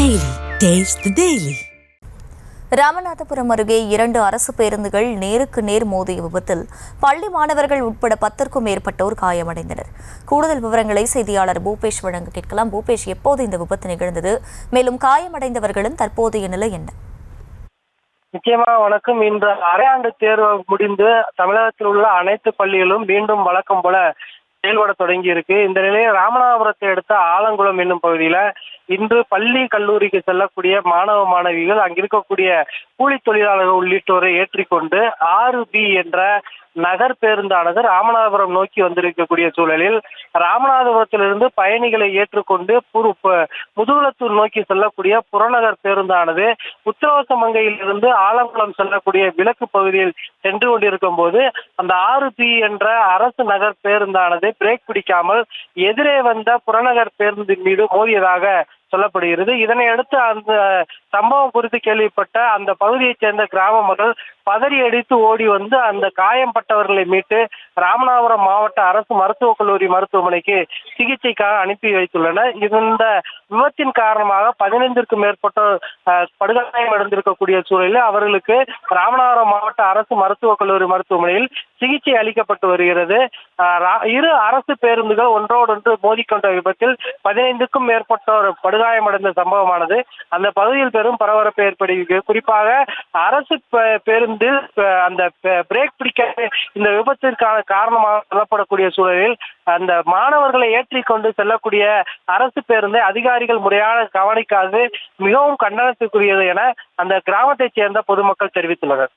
Daily. Taste the Daily. Ramanathapuram அருகே 2 அரசு பேருந்துகள் நேருக்கு நேர் மோதிய விபத்தில் பள்ளி மாணவர்கள் உட்பட 10க்கும் மேற்பட்டோர் காயமடைந்தனர். கூடுதல் விவரங்களை செய்தியாளர் பூபேஷ் வழங்க கேட்கலாம். பூபேஷ், எப்போது இந்த விபத்து நிகழ்ந்தது? மேலும் காயமடைந்தவர்களின் தற்போதைய நிலை என்ன? நிச்சயமாக வணக்கம். இன்று அரையாண்டு தேர்வு முடிந்து தமிழகத்தில் உள்ள அனைத்து பள்ளிகளும் மீண்டும் வழக்கம் போல செயல்பட தொடங்கி இருக்கு. இந்த நிலையில் ராமநாதபுரத்தை அடுத்த ஆலங்குளம் என்னும் பகுதியில இன்று பள்ளி கல்லூரிக்கு செல்லக்கூடிய மாணவ மாணவிகள் அங்கிருக்கக்கூடிய கூலி தொழிலாளர்கள் உள்ளிட்டோரை ஏற்றிக்கொண்டு 6B என்ற நகர் பேருந்தானது ராமநாதபுரம் நோக்கி வந்திருக்கக்கூடிய சூழலில் ராமநாதபுரத்திலிருந்து பயணிகளை ஏற்றுக்கொண்டு முதுகுளத்தூர் நோக்கி செல்லக்கூடிய புறநகர் பேருந்தானது உத்தரவாசமங்கையிலிருந்து ஆலங்குளம் செல்லக்கூடிய விலக்கு பகுதியில் சென்று கொண்டிருக்கும் போது அந்த 6B என்ற அரசு நகர் பேருந்தானது பிரேக் பிடிக்காமல் எதிரே வந்த புறநகர் பேருந்தின் மீது மோதியதாக சொல்லப்படுகிறது. இதனை அடுத்து அந்த சம்பவம் குறித்து கேள்விப்பட்ட அந்த பகுதியைச் சேர்ந்த கிராம மக்கள் பதறி அடித்து ஓடி வந்து அந்த காயம்பட்டவர்களை மீட்டு ராமநாதபுரம் மாவட்ட அரசு மருத்துவக் கல்லூரி மருத்துவமனைக்கு சிகிச்சைக்காக அனுப்பி வைத்துள்ளனர். இந்த விபத்தின் காரணமாக 15க்கும் மேற்பட்டோர் படுகாயம் அடைந்திருக்கக்கூடிய சூழலில் அவர்களுக்கு ராமநாதபுரம் மாவட்ட அரசு மருத்துவக் கல்லூரி மருத்துவமனையில் சிகிச்சை அளிக்கப்பட்டு வருகிறது. இரு அரசு பேருந்துகள் ஒன்றோடொன்று மோதிக்கொண்ட விபத்தில் 15க்கும் மேற்பட்டோர் படுகாயமடைந்த சம்பவமானது அந்த பகுதியில் பெரும் பரபரப்பை ஏற்படுகிறது. குறிப்பாக அரசு பேருந்தில் அந்த பிரேக் பிடிக்க இந்த விபத்திற்கான காரணமாக சொல்லப்படக்கூடிய சூழலில் அந்த மாணவர்களை ஏற்றிக்கொண்டு செல்லக்கூடிய அரசு பேருந்தை அதிகாரிகள் முறையாக கவனிக்காது மிகவும் கண்டனத்துக்குரியது என அந்த கிராமத்தைச் சேர்ந்த பொதுமக்கள் தெரிவித்துள்ளனர்.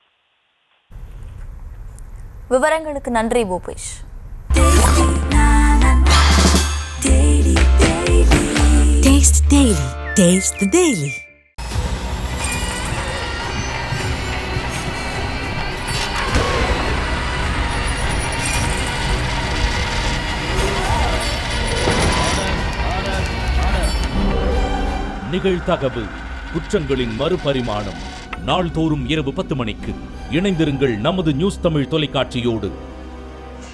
விவரங்களுக்கு நன்றி Bhupesh. Taste Daily. Taste the Daily. நிகழ்தகவு குற்றங்களின் மறுபரிமாணம் நாள்தோறும் இரவு 10 மணிக்கு இணைந்திருங்கள் நமது நியூஸ் தமிழ் தொலைக்காட்சியோடு.